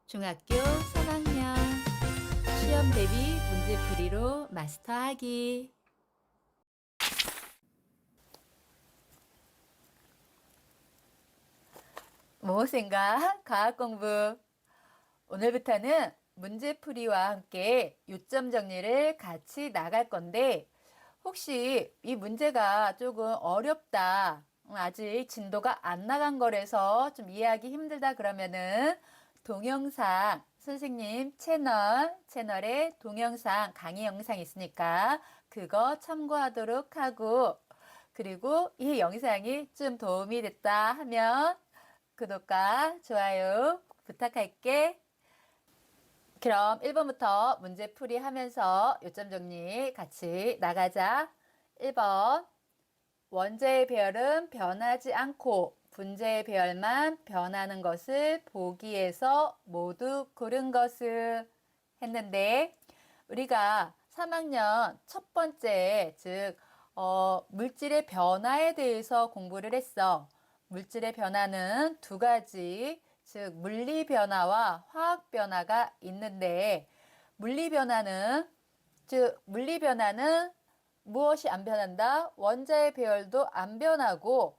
중학교 3학년 시험 대비 문제풀이로 마스터하기. 모생각 과학 공부. 오늘부터는 문제풀이와 함께 요점 정리를 같이 나갈 건데, 혹시 이 문제가 조금 어렵다, 아직 진도가 안 나간 거라서 좀 이해하기 힘들다 그러면은 동영상, 선생님 채널에 동영상 강의 영상 있으니까 그거 참고하도록 하고, 그리고 이 영상이 좀 도움이 됐다 하면 구독과 좋아요 부탁할게. 그럼 1번부터 문제풀이 하면서 요점 정리 같이 나가자. 1번, 원자의 배열은 변하지 않고 분자의 배열만 변하는 것을 보기에서 모두 고른 것을 했는데, 우리가 3학년 첫 번째, 즉 물질의 변화에 대해서 공부를 했어. 물질의 변화는 두 가지, 즉 물리 변화와 화학 변화가 있는데, 물리 변화는 무엇이 안 변한다? 원자의 배열도 안 변하고,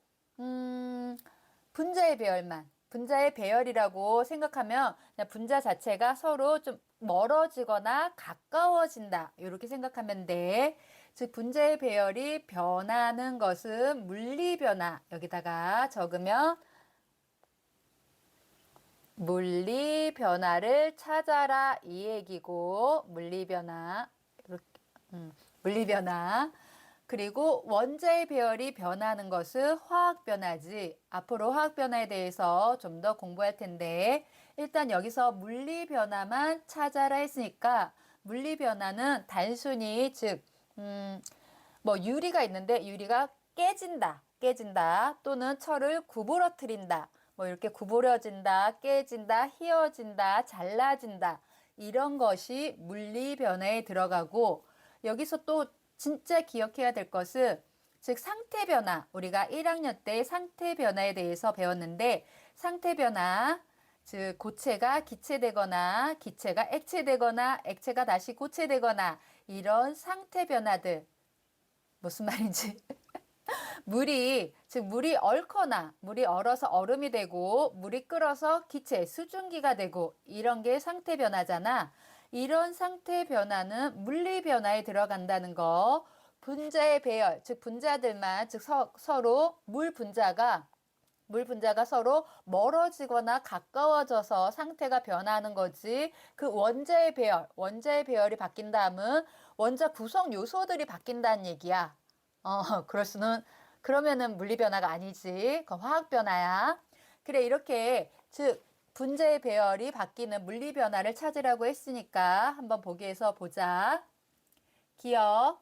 분자의 배열이라고 생각하면 그냥 분자 자체가 서로 좀 멀어지거나 가까워진다, 이렇게 생각하면 돼. 즉 분자의 배열이 변하는 것은 물리 변화, 여기다가 적으면 물리 변화를 찾아라, 이 얘기고, 물리 변화 이렇게, 물리 변화. 그리고 원자의 배열이 변하는 것은 화학 변화지. 앞으로 화학 변화에 대해서 좀 더 공부할 텐데, 일단 여기서 물리 변화만 찾아라 했으니까, 물리 변화는 단순히 뭐 유리가 있는데 유리가 깨진다 또는 철을 구부러뜨린다, 뭐 이렇게 구부러진다, 깨진다, 휘어진다, 잘라진다, 이런 것이 물리 변화에 들어가고, 여기서 또 진짜 기억해야 될 것은, 즉 상태 변화, 우리가 1학년 때 상태 변화에 대해서 배웠는데, 상태 변화, 즉 고체가 기체되거나 기체가 액체되거나 액체가 다시 고체되거나, 이런 상태 변화들, 무슨 말인지 물이 얼어서 얼음이 되고, 물이 끓어서 기체, 수증기가 되고, 이런 게 상태 변화잖아. 이런 상태 변화는 물리 변화에 들어간다는 거. 분자의 배열, 즉 분자들만, 즉 서로 물 분자가 서로 멀어지거나 가까워져서 상태가 변하는 거지. 그 원자의 배열이 바뀐다면 원자 구성 요소들이 바뀐다는 얘기야. 그러면은 물리 변화가 아니지. 그건 화학 변화야. 그래, 이렇게, 즉, 분자의 배열이 바뀌는 물리 변화를 찾으라고 했으니까 한번 보기에서 보자. 기억,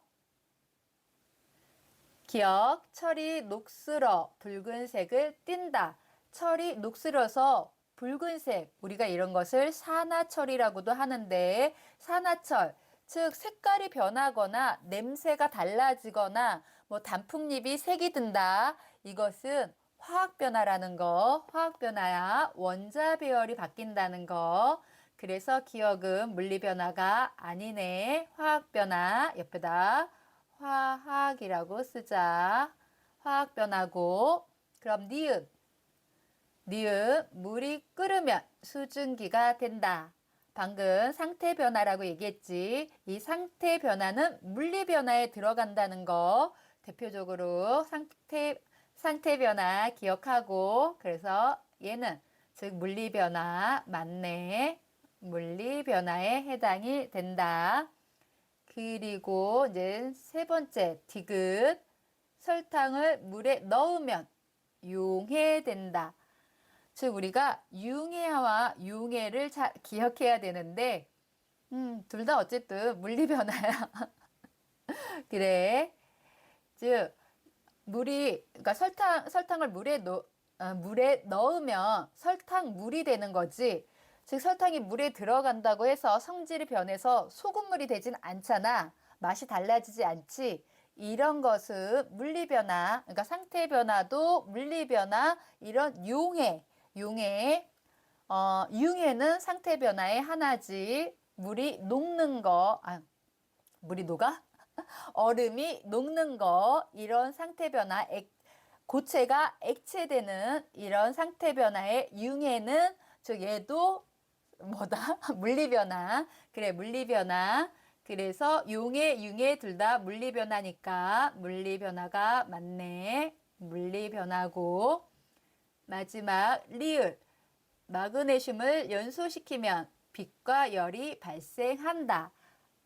철이 녹슬어 붉은색을 띈다. 철이 녹슬어서 붉은색, 우리가 이런 것을 산화철이라고도 하는데, 산화철, 즉 색깔이 변하거나 냄새가 달라지거나 뭐 단풍잎이 색이 든다, 이것은 화학 변화라는 거. 화학 변화야. 원자 배열이 바뀐다는 거. 그래서 기억은 물리 변화가 아니네. 화학 변화. 옆에다 화학이라고 쓰자. 화학 변화고. 그럼 물이 끓으면 수증기가 된다. 방금 상태 변화라고 얘기했지. 이 상태 변화는 물리 변화에 들어간다는 거. 대표적으로 상태 변화 기억하고, 그래서 얘는 즉 물리 변화 맞네. 물리 변화에 해당이 된다. 그리고 이제 세 번째 디귿, 설탕을 물에 넣으면 용해된다. 즉 우리가 융해와 용해를 잘 기억해야 되는데, 둘 다 어쨌든 물리 변화야. 그래. 즉 그러니까 설탕을 물에 넣으면 설탕물이 되는 거지. 즉 설탕이 물에 들어간다고 해서 성질이 변해서 소금물이 되진 않잖아. 맛이 달라지지 않지. 이런 것은 물리 변화, 그러니까 상태 변화도 물리 변화, 이런 용해, 융해는 상태 변화의 하나지. 물이 녹는 거, 물이 녹아? 얼음이 녹는 거, 이런 상태 변화, 고체가 액체되는 이런 상태 변화의 융해는, 즉 얘도 뭐다? 물리변화. 그래, 물리변화. 그래서 용해, 융해 둘 다 물리변화니까 물리변화가 맞네. 물리변화고. 마지막 리을. 마그네슘을 연소시키면 빛과 열이 발생한다.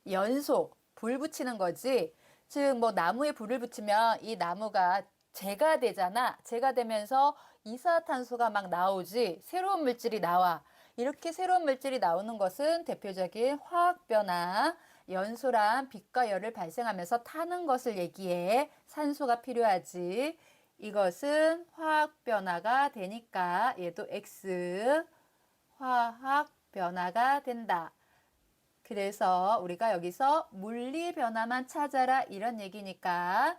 연소, 불 붙이는 거지. 즉, 뭐 나무에 불을 붙이면 이 나무가 재가 되잖아. 재가 되면서 이산화탄소가 막 나오지. 새로운 물질이 나와. 이렇게 새로운 물질이 나오는 것은 대표적인 화학 변화. 연소란 빛과 열을 발생하면서 타는 것을 얘기해. 산소가 필요하지. 이것은 화학 변화가 되니까 얘도 X, 화학 변화가 된다. 그래서 우리가 여기서 물리 변화만 찾아라 이런 얘기니까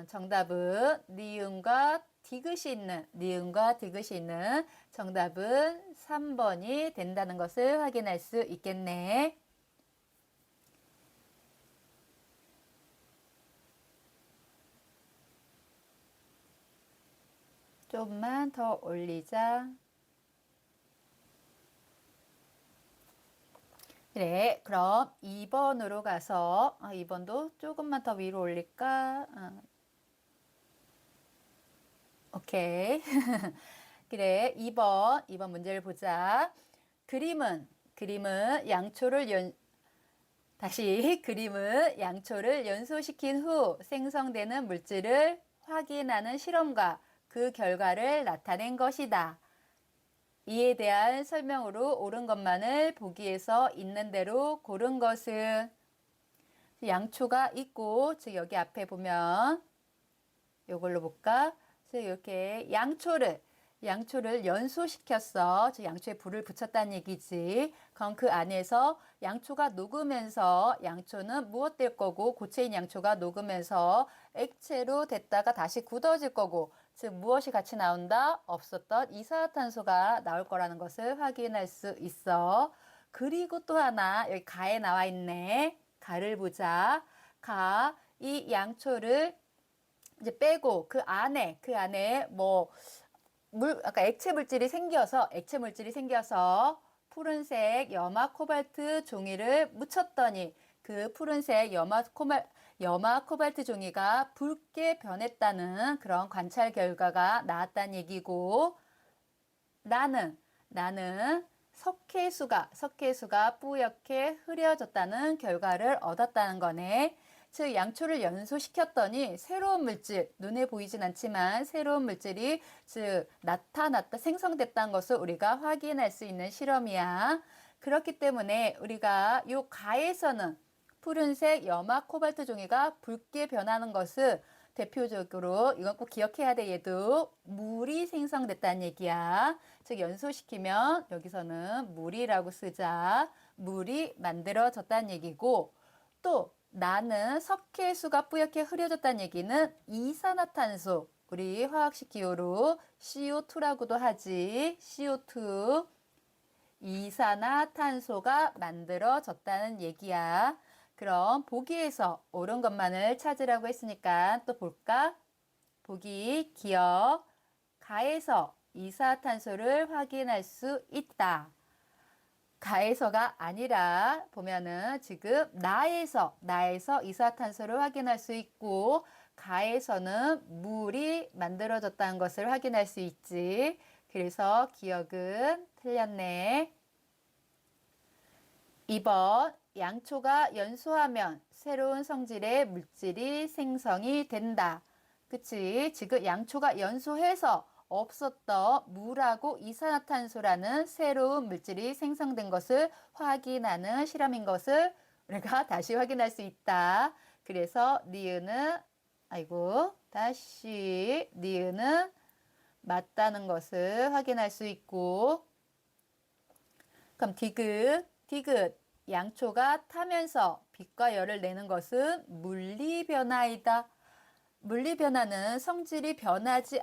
정답은 니은과 디귿이 있는 정답은 3번이 된다는 것을 확인할 수 있겠네. 좀만 더 올리자. 그래, 그럼 2번으로 가서 2번도 조금만 더 위로 올릴까? 오케이. 그래, 2번 문제를 보자. 그림은 그림은 양초를 연소시킨 후 생성되는 물질을 확인하는 실험과 그 결과를 나타낸 것이다. 이에 대한 설명으로 옳은 것만을 보기에서 있는 대로 고른 것은 양초가 있고, 즉 여기 앞에 보면 이걸로 볼까? 즉 이렇게 양초를 연소시켰어. 즉 양초에 불을 붙였다는 얘기지. 그럼 그 안에서 양초가 녹으면서 양초는 무엇 될 거고, 고체인 양초가 녹으면서 액체로 됐다가 다시 굳어질 거고, 즉 무엇이 같이 나온다? 없었던 이산화탄소가 나올 거라는 것을 확인할 수 있어. 그리고 또 하나 여기 가에 나와 있네. 가를 보자. 이 양초를 이제 빼고 그 안에 뭐 아까 액체 물질이 생겨서 푸른색 염화 코발트 종이를 묻혔더니 그 푸른색 염화 코발트 종이가 붉게 변했다는 그런 관찰 결과가 나왔다는 얘기고, 나는 석회수가 뿌옇게 흐려졌다는 결과를 얻었다는 거네. 즉 양초를 연소시켰더니 새로운 물질, 눈에 보이진 않지만 새로운 물질이 즉 생성됐다는 것을 우리가 확인할 수 있는 실험이야. 그렇기 때문에 우리가 요 가에서는 푸른색 염화 코발트 종이가 붉게 변하는 것을 대표적으로 이건 꼭 기억해야 돼. 얘도 물이 생성됐다는 얘기야. 즉 연소시키면 여기서는 물이라고 쓰자. 물이 만들어졌다는 얘기고, 또 나는 석회수가 뿌옇게 흐려졌다는 얘기는 이산화탄소, 우리 화학식 기호로 CO2라고도 하지. CO2, 이산화탄소가 만들어졌다는 얘기야. 그럼 보기에서 옳은 것만을 찾으라고 했으니까 또 볼까? 보기 기억. 가에서 이산화탄소를 확인할 수 있다. 가에서가 아니라 보면은 지금 나에서 이산화탄소를 확인할 수 있고, 가에서는 물이 만들어졌다는 것을 확인할 수 있지. 그래서 기억은 틀렸네. 2번 양초가 연소하면 새로운 성질의 물질이 생성이 된다. 그치? 지금 양초가 연소해서 없었던 물하고 이산화탄소라는 새로운 물질이 생성된 것을 확인하는 실험인 것을 우리가 다시 확인할 수 있다. 그래서 니은은 맞다는 것을 확인할 수 있고, 그럼 디귿 양초가 타면서 빛과 열을 내는 것은 물리변화이다. 물리변화는 성질이 변하지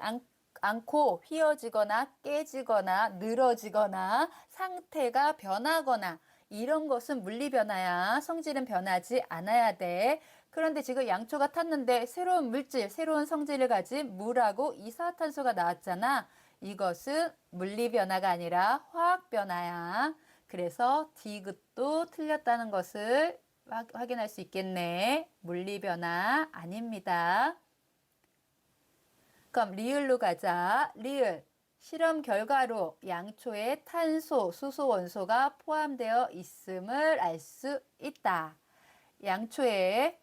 않고 휘어지거나 깨지거나 늘어지거나 상태가 변하거나 이런 것은 물리변화야. 성질은 변하지 않아야 돼. 그런데 지금 양초가 탔는데 새로운 물질, 새로운 성질을 가진 물하고 이산화탄소가 나왔잖아. 이것은 물리변화가 아니라 화학변화야. 그래서 디귿도 틀렸다는 것을 확인할 수 있겠네. 물리변화 아닙니다. 그럼 리을로 가자. 리을. 실험 결과로 양초에 탄소, 수소 원소가 포함되어 있음을 알 수 있다. 양초에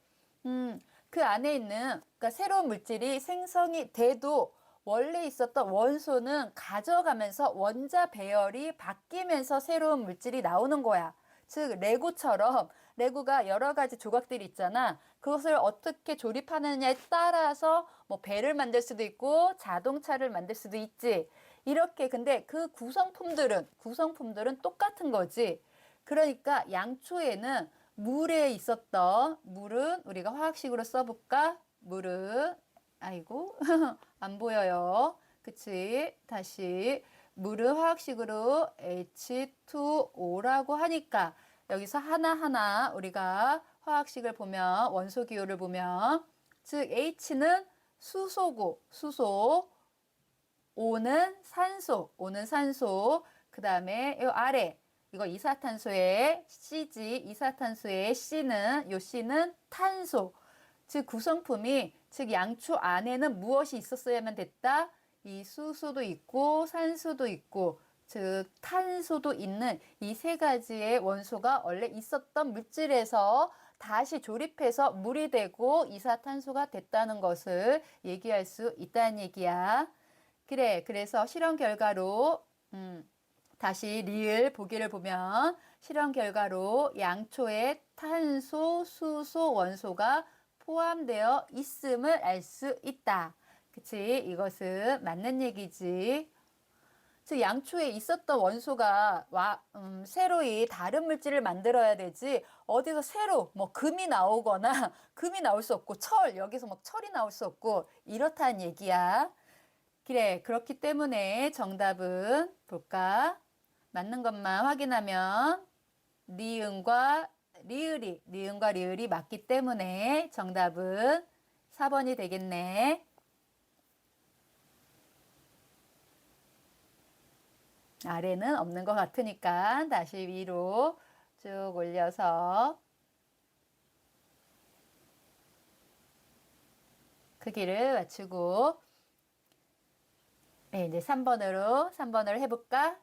그 안에 있는 그러니까 새로운 물질이 생성이 돼도 원래 있었던 원소는 가져가면서 원자 배열이 바뀌면서 새로운 물질이 나오는 거야. 즉 레고처럼 레고가 여러 가지 조각들이 있잖아. 그것을 어떻게 조립하느냐에 따라서 뭐 배를 만들 수도 있고 자동차를 만들 수도 있지. 이렇게 근데 그 구성품들은 똑같은 거지. 그러니까 양초에는 물에 있었던 물은 우리가 화학식으로 써볼까? 물은 아이고 안 보여요. 그치? 다시 물은 화학식으로 H2O라고 하니까 여기서 하나하나 우리가 화학식을 보면 원소 기호를 보면 즉 H는 수소고 수소 O는 산소 그 다음에 이 아래 이거 이산화탄소의 C지 이산화탄소의 C는 요 C는 탄소 즉 구성품이 즉 양초 안에는 무엇이 있었어야만 됐다? 이 수소도 있고 산소도 있고 즉 탄소도 있는 이 세 가지의 원소가 원래 있었던 물질에서 다시 조립해서 물이 되고 이산화탄소가 됐다는 것을 얘기할 수 있다는 얘기야. 그래, 그래서 실험 결과로 다시 리을 보기를 보면 실험 결과로 양초에 탄소, 수소 원소가 포함되어 있음을 알 수 있다. 그치? 이것은 맞는 얘기지. 즉 양초에 있었던 원소가 새로이 다른 물질을 만들어야 되지 어디서 새로 뭐 금이 나오거나 금이 나올 수 없고 여기서 막 철이 나올 수 없고 이렇다는 얘기야. 그래 그렇기 때문에 정답은 볼까? 맞는 것만 확인하면 니은과 리을이 맞기 때문에 정답은 4번이 되겠네. 아래는 없는 것 같으니까 다시 위로 쭉 올려서 크기를 맞추고 네, 이제 3번으로 해볼까?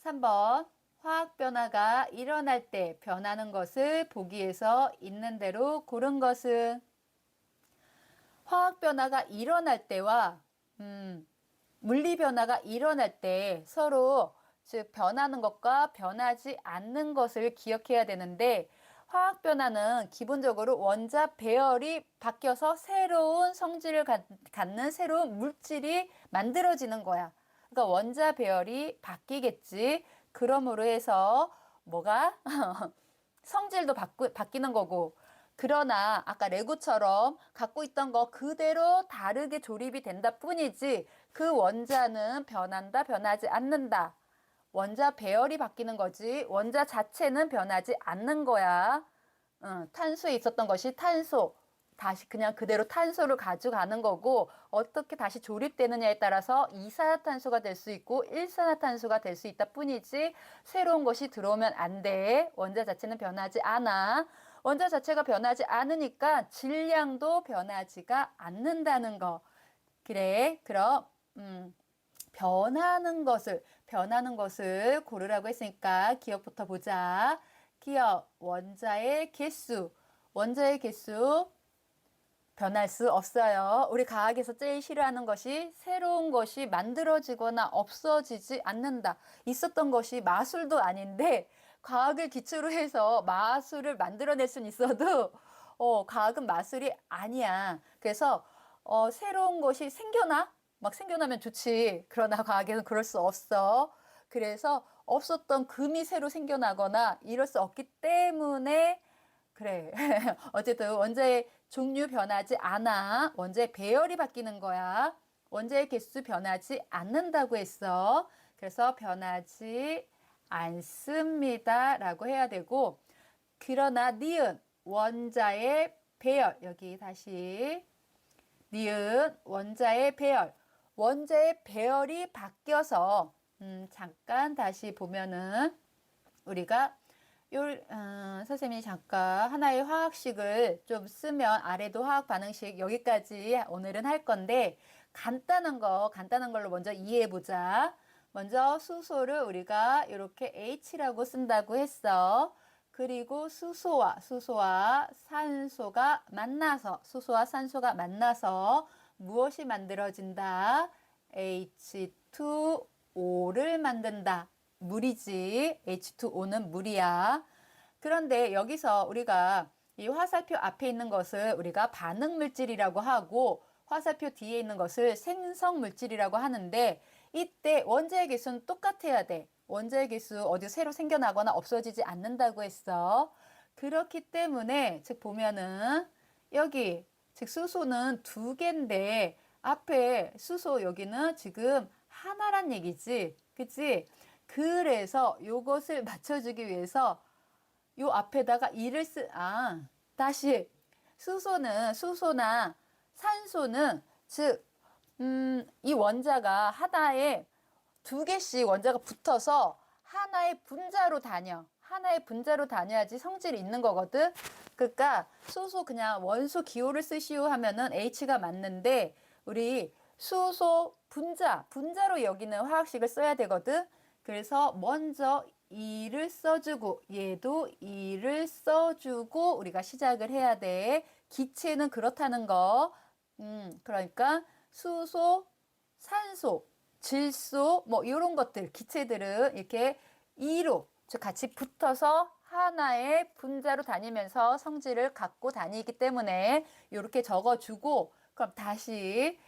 3번 화학 변화가 일어날 때 변하는 것을 보기에서 있는 대로 고른 것은 화학 변화가 일어날 때와 물리 변화가 일어날 때 서로 즉 변하는 것과 변하지 않는 것을 기억해야 되는데 화학 변화는 기본적으로 원자 배열이 바뀌어서 새로운 성질을 갖는 새로운 물질이 만들어지는 거야. 그러니까 원자 배열이 바뀌겠지. 그러므로 해서 뭐가 성질도 바뀌는 거고 그러나 아까 레고처럼 갖고 있던 거 그대로 다르게 조립이 된다 뿐이지 그 원자는 변한다, 변하지 않는다. 원자 배열이 바뀌는 거지 원자 자체는 변하지 않는 거야. 탄소에 있었던 것이 탄소. 다시 그냥 그대로 탄소를 가져가는 거고 어떻게 다시 조립되느냐에 따라서 이산화탄소가 될 수 있고 일산화탄소가 될 수 있다 뿐이지 새로운 것이 들어오면 안 돼. 원자 자체는 변하지 않아. 원자 자체가 변하지 않으니까 질량도 변하지가 않는다는 거. 그래. 그럼 변하는 것을 고르라고 했으니까 기억부터 보자. 기억 원자의 개수 변할 수 없어요. 우리 과학에서 제일 싫어하는 것이 새로운 것이 만들어지거나 없어지지 않는다. 있었던 것이 마술도 아닌데 과학을 기초로 해서 마술을 만들어낼 수는 있어도 과학은 마술이 아니야. 그래서 새로운 것이 막 생겨나면 좋지. 그러나 과학에는 그럴 수 없어. 그래서 없었던 금이 새로 생겨나거나 이럴 수 없기 때문에 그래. 어쨌든 원자의 종류 변하지 않아. 원자의 배열이 바뀌는 거야. 원자의 개수 변하지 않는다고 했어. 그래서 변하지 않습니다 라고 해야 되고, 그러나 니은 원자의 배열, 여기 다시 니은 원자의 배열, 원자의 배열이 바뀌어서 잠깐 다시 보면은 우리가 선생님이 잠깐 하나의 화학식을 좀 쓰면 아래도 화학 반응식 여기까지 오늘은 할 건데, 간단한 걸로 먼저 이해해 보자. 먼저 수소를 우리가 이렇게 H라고 쓴다고 했어. 그리고 수소와 산소가 만나서 무엇이 만들어진다? H2O를 만든다. 물이지. H2O는 물이야. 그런데 여기서 우리가 이 화살표 앞에 있는 것을 우리가 반응물질이라고 하고, 화살표 뒤에 있는 것을 생성물질이라고 하는데, 이때 원자의 개수는 똑같아야 돼. 원자의 개수 어디 새로 생겨나거나 없어지지 않는다고 했어. 그렇기 때문에 즉 보면은 여기 즉 수소는 두 개인데 앞에 수소 여기는 지금 하나란 얘기지. 그치? 그래서 요것을 맞춰주기 위해서 요 앞에다가 다시 수소나 산소는 즉 이 원자가 하나에 두 개씩 원자가 붙어서 하나의 분자로 다녀야지 성질이 있는 거거든. 그러니까 수소 그냥 원소 기호를 쓰시오 하면은 H가 맞는데, 우리 수소 분자로 여기는 화학식을 써야 되거든. 그래서 먼저 E를 써주고 얘도 E를 써주고 우리가 시작을 해야 돼. 기체는 그렇다는 거. 그러니까 수소, 산소, 질소 뭐 이런 것들 기체들은 이렇게 E로 즉 같이 붙어서 하나의 분자로 다니면서 성질을 갖고 다니기 때문에 이렇게 적어주고, 그럼 다시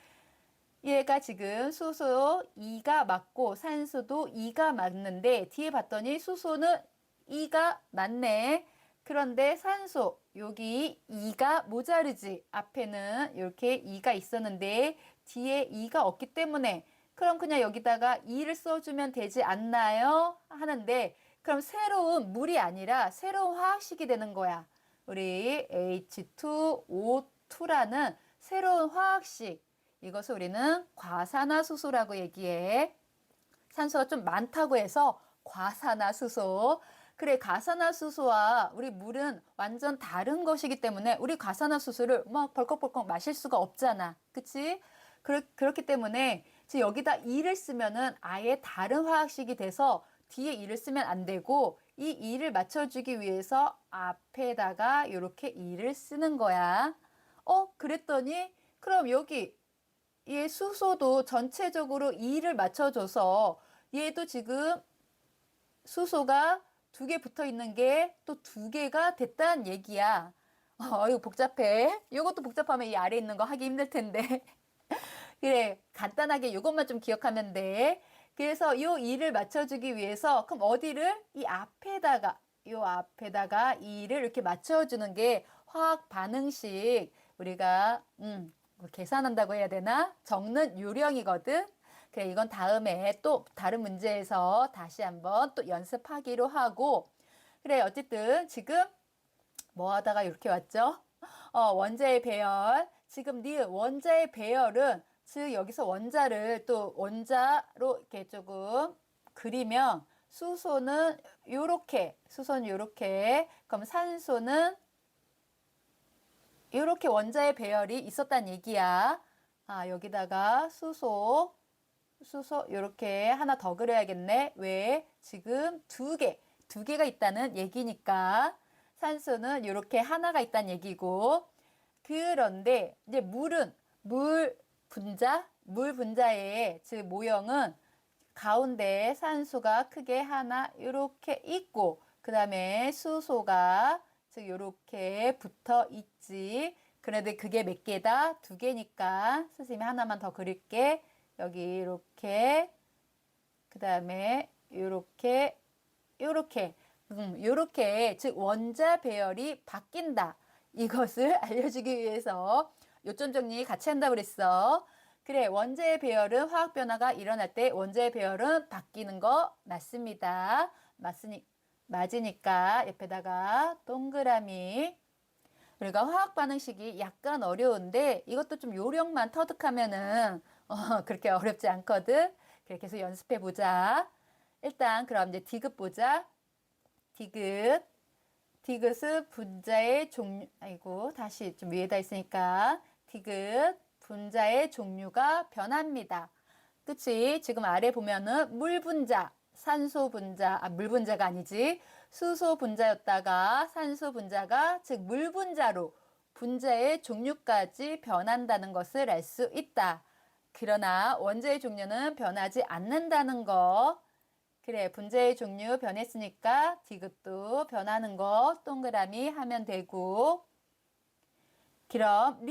얘가 지금 수소 2가 맞고 산소도 2가 맞는데 뒤에 봤더니 수소는 2가 맞네. 그런데 산소 여기 2가 모자르지. 앞에는 이렇게 2가 있었는데 뒤에 2가 없기 때문에 그럼 그냥 여기다가 2를 써주면 되지 않나요? 하는데, 그럼 새로운 물이 아니라 새로운 화학식이 되는 거야. 우리 H2O2라는 새로운 화학식, 이것을 우리는 과산화수소라고 얘기해. 산소가 좀 많다고 해서 과산화수소. 그래, 과산화수소와 우리 물은 완전 다른 것이기 때문에 우리 과산화수소를 막 벌컥벌컥 마실 수가 없잖아. 그치? 그렇기 때문에 지금 여기다 2를 쓰면은 아예 다른 화학식이 돼서 뒤에 2를 쓰면 안 되고, 이 2를 맞춰주기 위해서 앞에다가 이렇게 2를 쓰는 거야. 그랬더니 그럼 여기 얘 수소도 전체적으로 2를 맞춰줘서 얘도 지금 수소가 두 개 붙어 있는 게 또 두 개가 됐다는 얘기야. 이거 복잡해. 이것도 복잡하면 이 아래 있는 거 하기 힘들 텐데. 그래, 간단하게 이것만 좀 기억하면 돼. 그래서 요 2를 맞춰주기 위해서 그럼 어디를? 요 앞에다가 2를 이렇게 맞춰주는 게 화학 반응식 우리가 뭐 계산한다고 해야 되나? 적는 요령이거든. 그래, 이건 다음에 또 다른 문제에서 다시 한번 또 연습하기로 하고. 그래, 어쨌든 지금 뭐 하다가 이렇게 왔죠? 원자의 배열. 지금 네 원자의 배열은 즉 여기서 원자를 또 원자로 이렇게 조금 그리면 수소는 요렇게, 그럼 산소는 요렇게 원자의 배열이 있었단 얘기야. 여기다가 수소 요렇게 하나 더 그려야겠네. 왜? 지금 두 개가 있다는 얘기니까. 산소는 요렇게 하나가 있다는 얘기고. 그런데 이제 물 분자의 즉 모형은 가운데 산소가 크게 하나 요렇게 있고, 그 다음에 수소가 즉 요렇게 붙어 있지. 그런데 그게 몇 개다? 두 개니까 선생님이 하나만 더 그릴게. 여기 이렇게, 그 다음에 요렇게 요렇게 즉 원자 배열이 바뀐다. 이것을 알려주기 위해서 요점 정리 같이 한다고 그랬어. 그래, 원자의 배열은 화학 변화가 일어날 때 원자의 배열은 바뀌는 거 맞습니다. 맞으니까 옆에다가 동그라미. 우리가 화학 반응식이 약간 어려운데 이것도 좀 요령만 터득하면은 그렇게 어렵지 않거든. 그래, 계속 연습해 보자. 일단 그럼 이제 디귿 보자. 디귿. 디귿은 분자의 종류, 아이고, 다시 좀 위에다 있으니까. 디귿, 분자의 종류가 변합니다. 그치? 지금 아래 보면은 물 분자, 산소 분자, 물 분자가 아니지. 수소 분자였다가 산소 분자가, 즉, 물 분자로 분자의 종류까지 변한다는 것을 알 수 있다. 그러나 원자의 종류는 변하지 않는다는 거. 그래, 분자의 종류 변했으니까 디귿도 변하는 거 동그라미 하면 되고. 그럼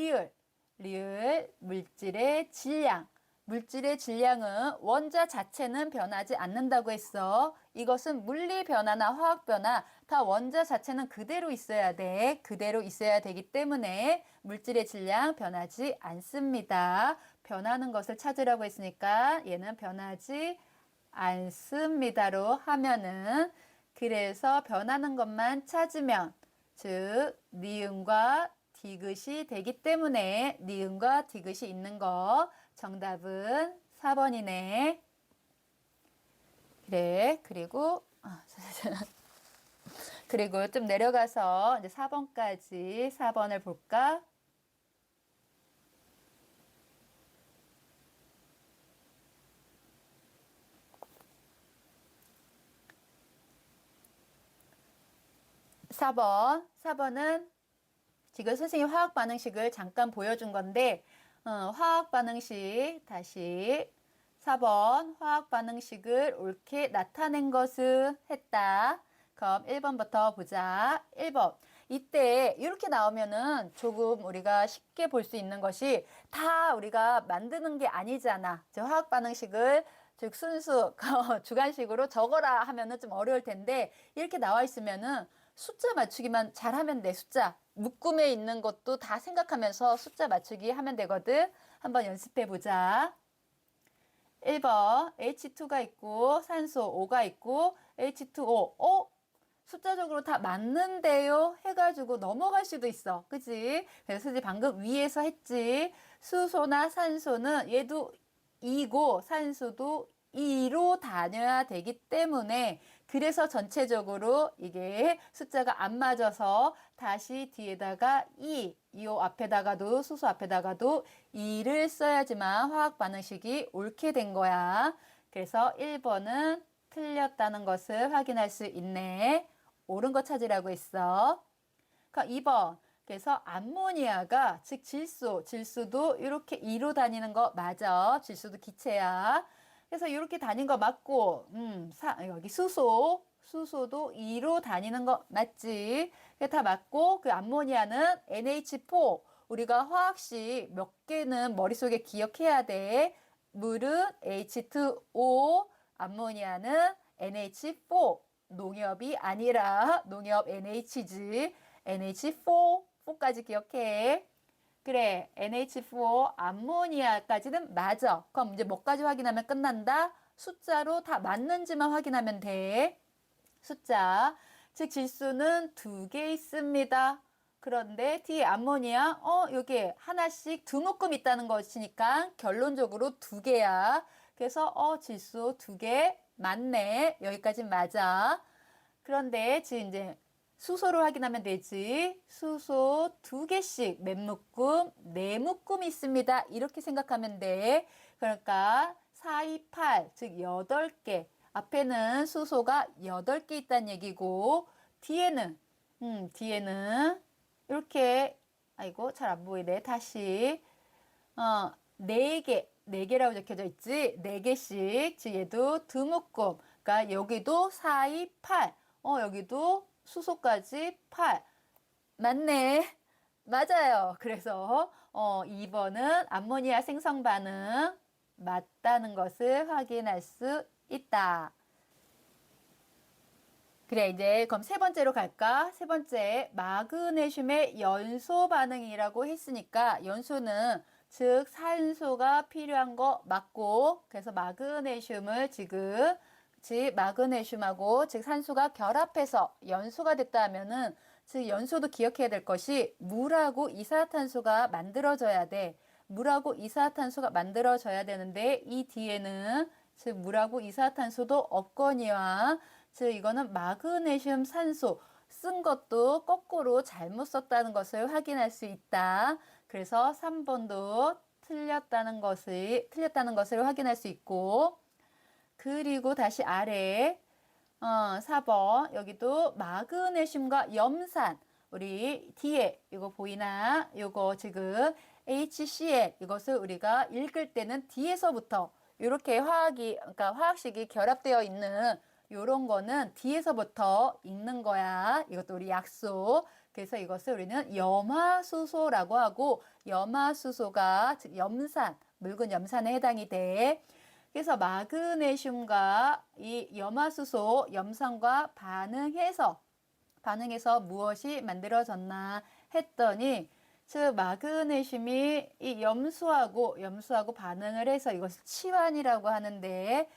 리을 물질의 질량. 물질의 질량은 원자 자체는 변하지 않는다고 했어. 이것은 물리 변화나 화학 변화 다 원자 자체는 그대로 있어야 돼. 그대로 있어야 되기 때문에 물질의 질량 변하지 않습니다. 변하는 것을 찾으라고 했으니까 얘는 변하지 않습니다로 하면은, 그래서 변하는 것만 찾으면, 즉 니은과 디귿이 되기 때문에 니은과 디귿이 있는 거 정답은 4번이네. 그래, 그리고 좀 내려가서 이제 4번까지 4번을 볼까? 사번은 지금 선생님 화학 반응식을 잠깐 보여준 건데, 화학 반응식 다시 4번 화학 반응식을 옳게 나타낸 것은 했다. 그럼 1번부터 보자. 1번. 이때 이렇게 나오면은 조금 우리가 쉽게 볼 수 있는 것이 다 우리가 만드는 게 아니잖아. 화학 반응식을 즉 순수 주관식으로 적어라 하면은 좀 어려울 텐데 이렇게 나와 있으면은 숫자 맞추기만 잘하면 돼. 숫자. 묶음에 있는 것도 다 생각하면서 숫자 맞추기 하면 되거든. 한번 연습해 보자. 1번 H2가 있고 산소 O가 있고 H2O. 숫자적으로 다 맞는데요 해가지고 넘어갈 수도 있어. 그치? 그래서 이제 방금 위에서 했지. 수소나 산소는 얘도 2고 산소도 2로 다녀야 되기 때문에 그래서 전체적으로 이게 숫자가 안 맞아서 다시 뒤에다가 2요 앞에다가도 수소 앞에다가도 2를 써야지만 화학 반응식이 옳게 된 거야. 그래서 1번은 틀렸다는 것을 확인할 수 있네. 옳은 거 찾으라고 했어. 2번. 그래서 암모니아가 즉 질소도 이렇게 2로 다니는 거 맞아. 질소도 기체야. 그래서 이렇게 다닌 거 맞고, 여기 수소도 2로 다니는 거 맞지? 그게 다 맞고, 그 암모니아는 NH4. 우리가 화학식 몇 개는 머릿속에 기억해야 돼. 물은 H2O, 암모니아는 NH4. 농협이 아니라 농협 NH지. NH4, 4까지 기억해. 그래, NH4 암모니아까지는 맞아. 그럼 이제 뭐까지 확인하면 끝난다? 숫자로 다 맞는지만 확인하면 돼. 숫자. 즉 질소는 2개 있습니다. 그런데 뒤에 암모니아, 여기 하나씩 두 묶음 있다는 것이니까 결론적으로 2개야. 그래서 질소 2개 맞네. 여기까지 맞아. 그런데 지금 이제 수소를 확인하면 되지. 수소 2개씩 몇 묶음? 4묶음 있습니다. 이렇게 생각하면 돼. 그러니까 4, 2, 8, 즉 8개. 앞에는 수소가 8개 있다는 얘기고 뒤에는 이렇게 아이고 잘 안 보이네. 다시 4개. 4개라고 적혀져 있지? 4개씩. 즉 얘도 두 묶음. 그러니까 여기도 4, 2, 8. 여기도 수소까지 8. 맞네. 맞아요. 그래서 2번은 암모니아 생성 반응 맞다는 것을 확인할 수 있다. 그래, 이제 그럼 세 번째로 갈까? 세 번째, 마그네슘의 연소 반응이라고 했으니까 연소는 즉 산소가 필요한 거 맞고, 그래서 마그네슘을 지금 마그네슘하고 즉 산소가 결합해서 연소가 됐다 하면은, 즉 연소도 기억해야 될 것이 물하고 이산화탄소가 만들어져야 돼. 물하고 이산화탄소가 만들어져야 되는데 이 뒤에는 즉 물하고 이산화탄소도 없거니와, 즉 이거는 마그네슘 산소 쓴 것도 거꾸로 잘못 썼다는 것을 확인할 수 있다. 그래서 3번도 틀렸다는 것을 확인할 수 있고, 그리고 다시 아래 4번 여기도 마그네슘과 염산, 우리 뒤에 이거 보이나? 이거 지금 HCl, 이것을 우리가 읽을 때는 뒤에서부터 이렇게 그러니까 화학식이 결합되어 있는 요런 거는 뒤에서부터 읽는 거야. 이것도 우리 약소. 그래서 이것을 우리는 염화수소라고 하고, 염화수소가 즉 염산, 묽은 염산에 해당이 돼. 그래서 마그네슘과 이 염화수소, 염산과 반응해서 무엇이 만들어졌나 했더니, 즉 마그네슘이 이 염수하고 반응을 해서 이것을 치환이라고 하는데,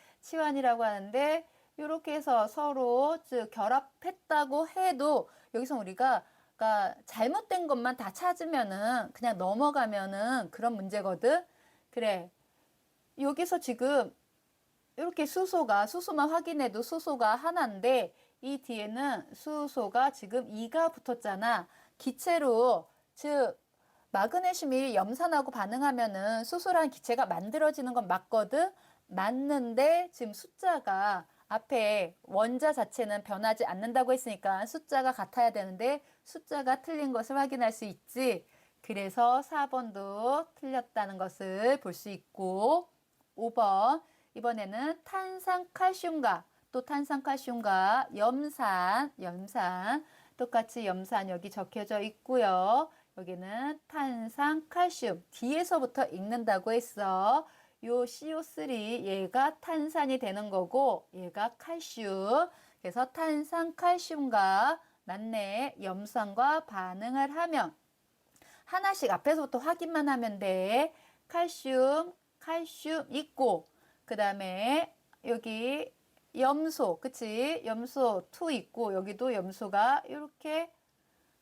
이렇게 해서 서로 즉 결합했다고 해도 여기서 우리가 그러니까 잘못된 것만 다 찾으면은 그냥 넘어가면은 그런 문제거든. 그래. 여기서 지금 이렇게 수소만 확인해도 수소가 하나인데 이 뒤에는 수소가 지금 2가 붙었잖아. 기체로, 즉 마그네슘이 염산하고 반응하면은 수소라는 기체가 만들어지는 건 맞거든. 맞는데 지금 숫자가 앞에 원자 자체는 변하지 않는다고 했으니까 숫자가 같아야 되는데 숫자가 틀린 것을 확인할 수 있지. 그래서 4번도 틀렸다는 것을 볼 수 있고, 5번 이번에는 탄산칼슘과 염산 똑같이 염산 여기 적혀져 있고요. 여기는 탄산칼슘 뒤에서부터 읽는다고 했어. 요 CO3 얘가 탄산이 되는 거고 얘가 칼슘. 그래서 탄산칼슘과 맞네 염산과 반응을 하면 하나씩 앞에서부터 확인만 하면 돼. 칼슘 있고, 그 다음에 여기 염소, 그치? 염소 2 있고, 여기도 염소가 이렇게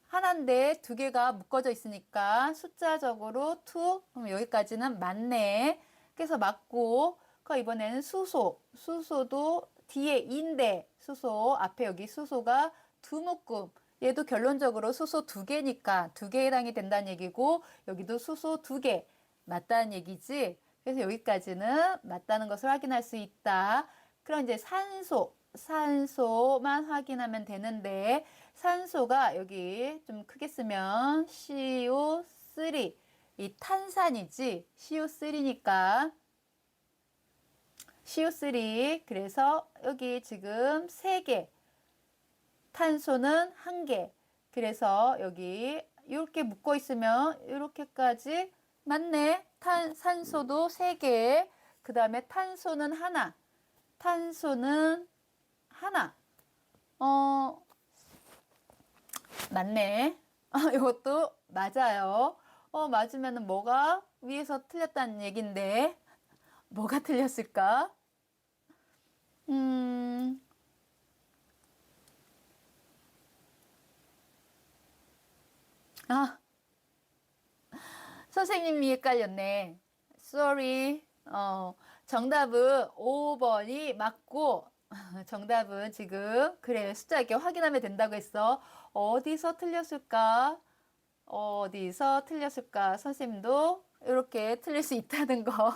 하나인데 두 개가 묶어져 있으니까 숫자적으로 2, 그럼 여기까지는 맞네. 그래서 맞고, 그 이번에는 수소도 뒤에 인데, 수소, 앞에 여기 수소가 2묶음. 얘도 결론적으로 수소 2개니까 2개에 해당이 된다는 얘기고, 여기도 수소 2개. 맞다는 얘기지. 그래서 여기까지는 맞다는 것을 확인할 수 있다. 그럼 이제 산소만 확인하면 되는데, 산소가 여기 좀 크게 쓰면 CO3, 이 탄산이지. CO3니까 CO3. 그래서 여기 지금 3개, 탄소는 1개. 그래서 여기 이렇게 묶어 있으면 이렇게까지 맞네. 산소도 3개. 그 다음에 탄소는 하나. 맞네. 이것도 맞아요. 맞으면은 뭐가 위에서 틀렸다는 얘긴데, 뭐가 틀렸을까? 아, 선생님이 헷갈렸네. Sorry. 정답은 5번이 맞고, 정답은 지금, 그래, 숫자 이렇게 확인하면 된다고 했어. 어디서 틀렸을까? 선생님도 이렇게 틀릴 수 있다는 거.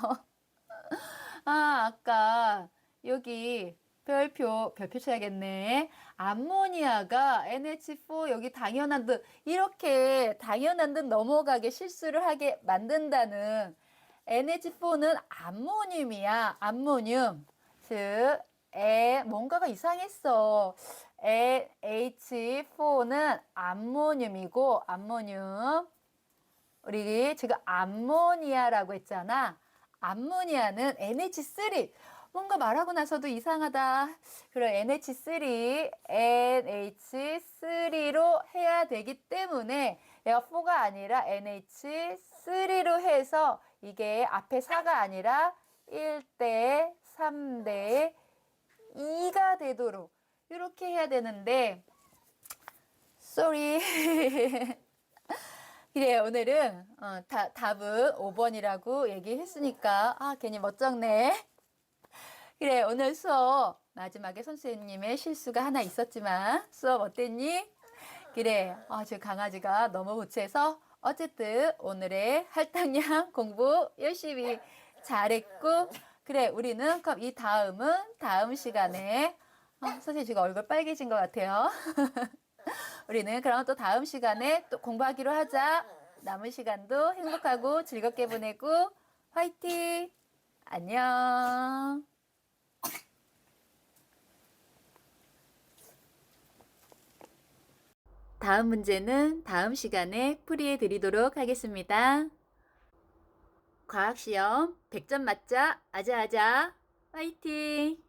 아까 여기 별표 쳐야겠네. 암모니아가 NH4 여기 당연한 듯 이렇게 당연한 듯 넘어가게 실수를 하게 만든다는, NH4는 암모늄이야. 암모늄. 즉 뭔가가 이상했어. NH4는 암모늄이고, 암모늄. 우리 지금 암모니아라고 했잖아. 암모니아는 NH3. 뭔가 말하고 나서도 이상하다. 그럼 NH3로 해야 되기 때문에 얘가 4가 아니라 NH3로 해서 이게 앞에 4가 아니라 1대 3대 2가 되도록 이렇게 해야 되는데 sorry. 그래 오늘은 답은 5번이라고 얘기했으니까 괜히 멋쩍네. 그래 오늘 수업 마지막에 선생님의 실수가 하나 있었지만 수업 어땠니? 그래 저 강아지가 너무 보채서 어쨌든 오늘의 할당량 공부 열심히 잘했고 그래 우리는 그럼 이 다음은 다음 시간에 선생님 지금 얼굴 빨개진 것 같아요. 우리는 그럼 또 다음 시간에 또 공부하기로 하자. 남은 시간도 행복하고 즐겁게 보내고 화이팅! 안녕! 다음 문제는 다음 시간에 풀이해 드리도록 하겠습니다. 과학시험 100점 맞자 아자아자 화이팅!